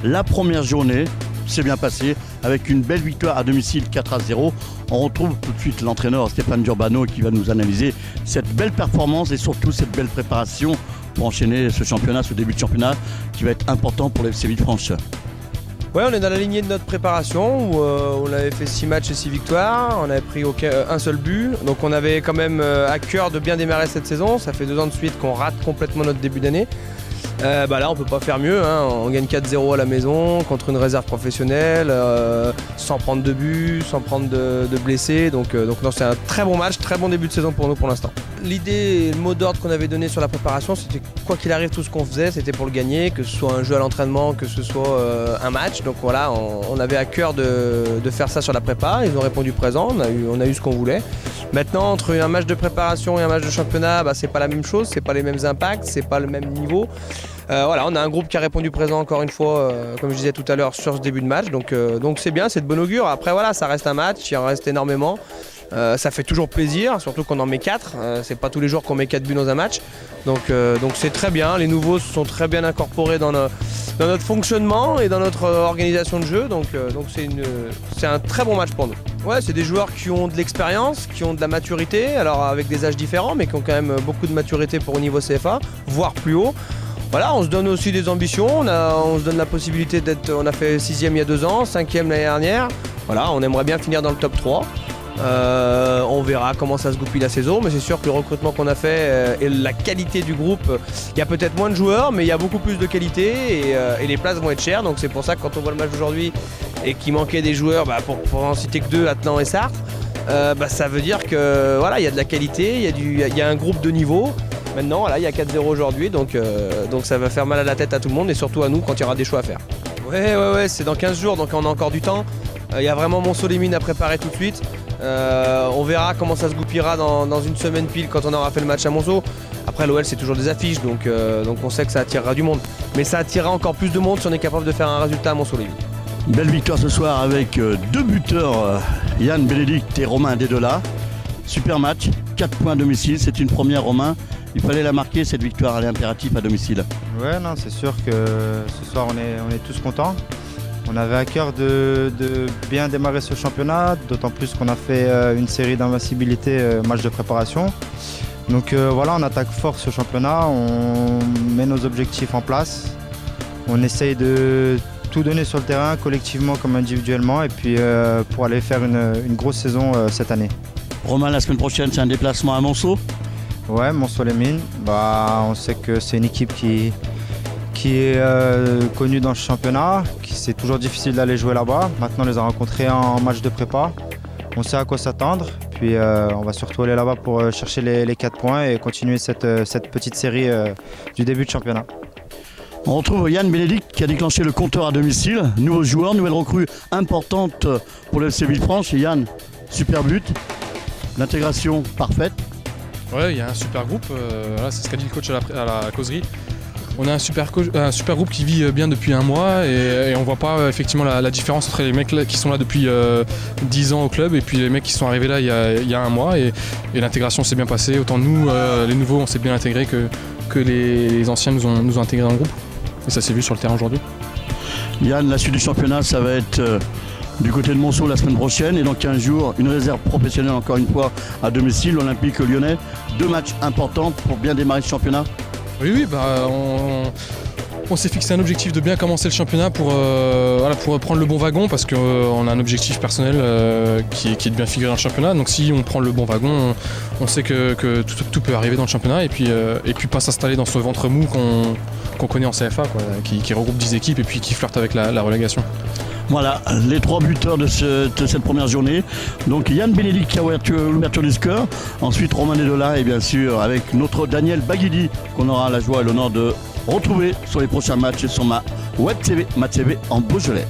La première journée s'est bien passée avec une belle victoire à domicile 4-0. On retrouve tout de suite l'entraîneur Stéphane Durbano qui va nous analyser cette belle performance et surtout cette belle préparation pour enchaîner ce championnat, ce début de championnat qui va être important pour le FC Villefranche. Ouais, on est dans la lignée de notre préparation où on avait fait 6 matchs et 6 victoires, on avait pris un seul but, donc on avait quand même à cœur de bien démarrer cette saison. Ça fait 2 ans de suite qu'on rate complètement notre début d'année. Là on peut pas faire mieux, hein. On gagne 4-0 à la maison contre une réserve professionnelle, sans prendre de but, sans prendre de blessés, donc non, c'est un très bon match, très bon début de saison pour nous pour l'instant. L'idée et le mot d'ordre qu'on avait donné sur la préparation, c'était quoi qu'il arrive, tout ce qu'on faisait, c'était pour le gagner, que ce soit un jeu à l'entraînement, que ce soit un match. Donc voilà, on avait à cœur de faire ça sur la prépa. Ils ont répondu présent, on a eu ce qu'on voulait. Maintenant, entre un match de préparation et un match de championnat, c'est pas la même chose, c'est pas les mêmes impacts, c'est pas le même niveau. Voilà, on a un groupe qui a répondu présent encore une fois, comme je disais tout à l'heure, sur ce début de match. Donc c'est bien, c'est de bon augure. Après voilà, ça reste un match, il en reste énormément. Ça fait toujours plaisir, surtout qu'on en met 4. C'est pas tous les jours qu'on met 4 buts dans un match. Donc c'est très bien. Les nouveaux se sont très bien incorporés dans notre fonctionnement et dans notre organisation de jeu. Donc c'est un très bon match pour nous. Ouais, c'est des joueurs qui ont de l'expérience, qui ont de la maturité, alors avec des âges différents, mais qui ont quand même beaucoup de maturité pour au niveau CFA, voire plus haut. Voilà, on se donne aussi des ambitions, on se donne la possibilité on a fait 6e il y a 2 ans, 5e l'année dernière. Voilà, on aimerait bien finir dans le top 3. On verra comment ça se goupille la saison, mais c'est sûr que le recrutement qu'on a fait et la qualité du groupe, il y a peut-être moins de joueurs, mais il y a beaucoup plus de qualité et les places vont être chères. Donc c'est pour ça que quand on voit le match d'aujourd'hui et qu'il manquait des joueurs, pour en citer que 2, Atlan et Sartre, ça veut dire que voilà, il y a de la qualité, il y a un groupe de niveau. Maintenant, voilà, il y a 4-0 aujourd'hui, donc ça va faire mal à la tête à tout le monde et surtout à nous quand il y aura des choix à faire. Ouais, c'est dans 15 jours, donc on a encore du temps. Il y a vraiment Monceau-les-Mines à préparer tout de suite. On verra comment ça se goupillera dans une semaine pile quand on aura fait le match à Monceau. Après l'OL c'est toujours des affiches, donc on sait que ça attirera du monde. Mais ça attirera encore plus de monde si on est capable de faire un résultat à Monceau-les-Mines. Belle victoire ce soir avec 2 buteurs, Yann Bénédicte et Romain Dedola. Super match, 4 points à domicile, c'est une première Romain. Il fallait la marquer cette victoire, elle est impérative à domicile. Ouais, non, c'est sûr que ce soir on est tous contents. On avait à cœur de bien démarrer ce championnat, d'autant plus qu'on a fait une série d'invincibilité match de préparation. Donc voilà, on attaque fort ce championnat, on met nos objectifs en place, on essaye de tout donner sur le terrain, collectivement comme individuellement, et puis pour aller faire une grosse saison cette année. Romain, la semaine prochaine, c'est un déplacement à Monceau. Ouais, Monceau-les-Mines, on sait que c'est une équipe qui est connue dans ce championnat, c'est toujours difficile d'aller jouer là-bas. Maintenant, on les a rencontrés en match de prépa. On sait à quoi s'attendre. Puis on va surtout aller là-bas pour chercher les 4 points et continuer cette petite série du début de championnat. On retrouve Yann Bénédicte qui a déclenché le compteur à domicile. Nouveau joueur, nouvelle recrue importante pour le FC Villefranche. Et Yann, super but, l'intégration parfaite. Ouais, il y a un super groupe, voilà, c'est ce qu'a dit le coach à la causerie. On a un super groupe qui vit bien depuis 1 mois et on voit pas effectivement la différence entre les mecs là, qui sont là depuis 10 ans au club et puis les mecs qui sont arrivés là il y a 1 mois et l'intégration s'est bien passée. Autant nous, les nouveaux, on s'est bien intégrés que les anciens nous ont intégrés dans le groupe. Et ça s'est vu sur le terrain aujourd'hui. Yann, la suite du championnat, ça va être du côté de Monceau la semaine prochaine et dans 15 jours, une réserve professionnelle encore une fois à domicile, l'Olympique Lyonnais. 2 matchs importants pour bien démarrer ce championnat. Oui, on s'est fixé un objectif de bien commencer le championnat pour prendre le bon wagon parce qu'on a un objectif personnel qui est de bien figurer dans le championnat. Donc si on prend le bon wagon, on sait que tout peut arriver dans le championnat et puis pas s'installer dans ce ventre mou qu'on connaît en CFA, quoi, qui regroupe 10 équipes et puis qui flirte avec la relégation. Voilà, les 3 buteurs de cette première journée. Donc Yann Bénédicte qui a l'ouverture du score. Ensuite Romain Dedola et bien sûr avec notre Daniel Baguidi qu'on aura la joie et l'honneur de retrouver sur les prochains matchs sur ma web TV, ma TV en Beaujolais.